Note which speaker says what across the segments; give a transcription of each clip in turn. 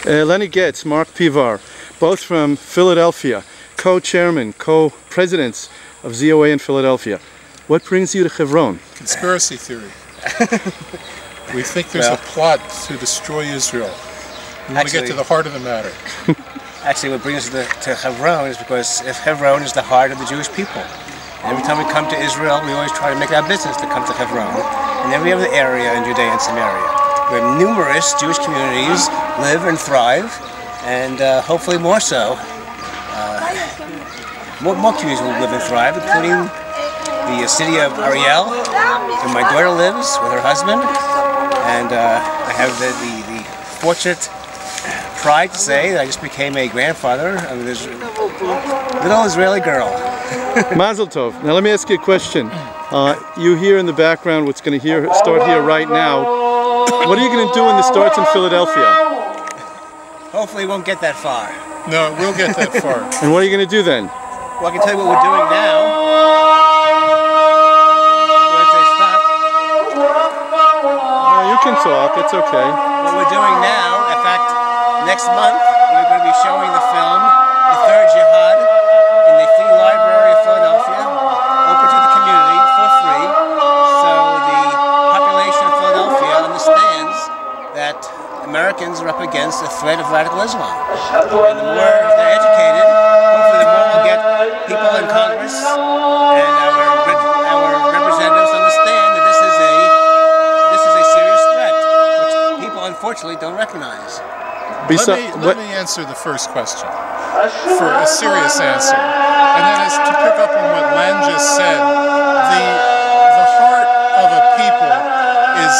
Speaker 1: Len Getz, Marc Pevar, both from Philadelphia, co-chairman, co-presidents of ZOA in Philadelphia. What brings you to Hebron?
Speaker 2: Conspiracy theory. We think there's a plot to destroy Israel. We want to get to the heart of the matter.
Speaker 3: Actually, what brings us to Hebron is because Hebron is the heart of the Jewish people. And every time we come to Israel, we always try to make it our business to come to Hebron and every other area in Judea and Samaria, where numerous Jewish communities live and thrive, and hopefully more so. More communities will live and thrive, including the city of Ariel, where my daughter lives with her husband, and I have the fortunate pride to say that I just became a grandfather of this little Israeli girl.
Speaker 1: Mazel tov. Now let me ask you a question. You hear in the background what's going to start here right now. What are you going to do when this starts in Philadelphia?
Speaker 3: Hopefully we won't get that far.
Speaker 2: No, we'll get that far.
Speaker 1: And what are you going to do then?
Speaker 3: Well, I can tell you what we're doing now.
Speaker 1: You can talk, it's okay.
Speaker 3: What we're doing now, in fact, next month we're going to be showing the film, The Third Jihad, in the Free Library of Philadelphia, open to the community for free, so the population of Philadelphia understands that Americans are up against the threat of radical Islam. And the more they're educated, hopefully the more we'll get people in Congress and our representatives understand that this is a serious threat, which people unfortunately don't recognize.
Speaker 2: Let me answer the first question for a serious answer, and that is to pick up on what Len just said. The heart of a people is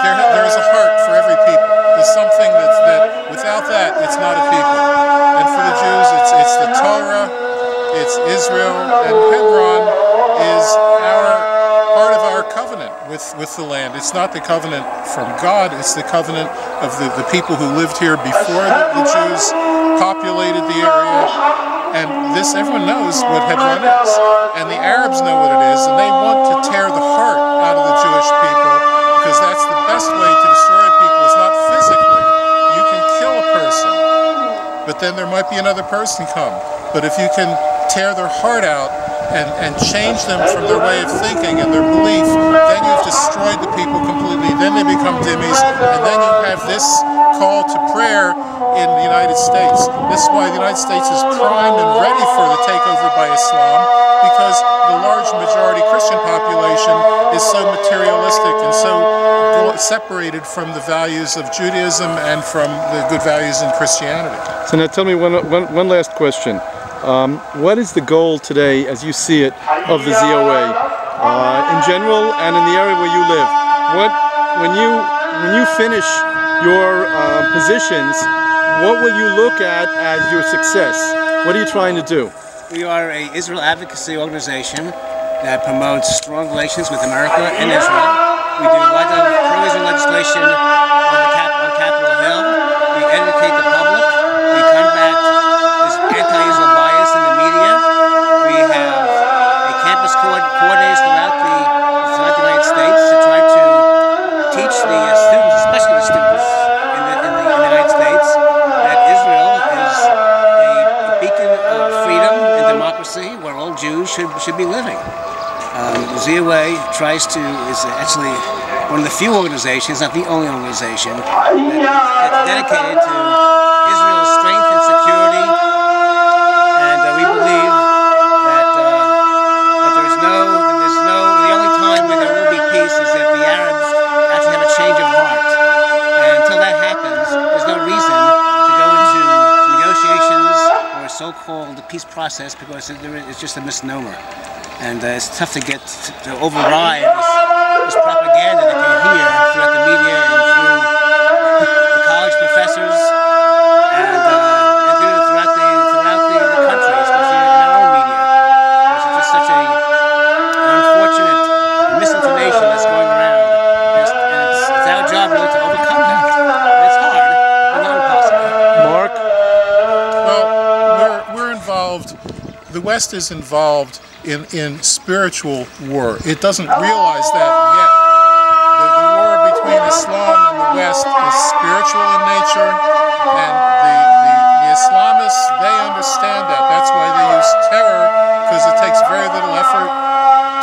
Speaker 2: there is a heart for every people. There's something that without that it's not a people. And for the Jews, it's the Torah, it's Israel, and Hebron is part of our covenant with the land. It's not the covenant from God, it's the covenant of the people who lived here before the Jews populated the area. And everyone knows what Hebron is. And the Arabs know what it is, and they want to tear the heart out of the Jewish people, because that's the best way to destroy people. It's not physically. You can kill a person, but then there might be another person come. But if you can tear their heart out and change them from their way of thinking and their belief, then you've destroyed the people completely. Then they become dhimmis, and then you have this call to prayer in the United States. This is why the United States is primed and ready for the takeover by Islam, because the large majority Christian population is so materialistic and so separated from the values of Judaism and from the good values in Christianity.
Speaker 1: So now tell me one last question. What is the goal today, as you see it, of the ZOA in general and in the area where you live? When you finish your positions, what will you look at as your success? What are you trying to do?
Speaker 3: We are an Israel advocacy organization that promotes strong relations with America and Israel. We do a lot of pro-Israel legislation on Capitol Hill. We educate the public. We combat this anti-Israel bias in the media. We have a campus coordinators throughout the United States to try to teach the students, especially the students in the United States, that Israel is a beacon of freedom and democracy where all Jews should be living. ZOA is actually one of the few organizations, not the only organization, that's dedicated to Israel's strength and security, and we believe that the only time when there will be peace is if the Arabs actually have a change of heart. And until that happens, there's no reason to go into negotiations or a so-called peace process, because it's just a misnomer. And it's tough to override this propaganda that you hear throughout the media and through the college professors and throughout the country, especially in our own media. There's just such an unfortunate misinformation that's going around, and it's our job really to overcome that. And it's hard, but not impossible.
Speaker 1: Mark?
Speaker 2: Well, we're involved. The West is involved in spiritual war. It doesn't realize that yet. The war between Islam and the West is spiritual in nature, and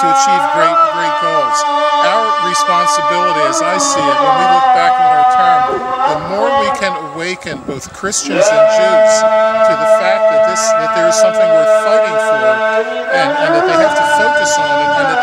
Speaker 2: achieve great goals. Our responsibility, as I see it, when we look back on our term, the more we can awaken both Christians and Jews to the fact that there is something worth fighting for, and that they have to focus on it, and that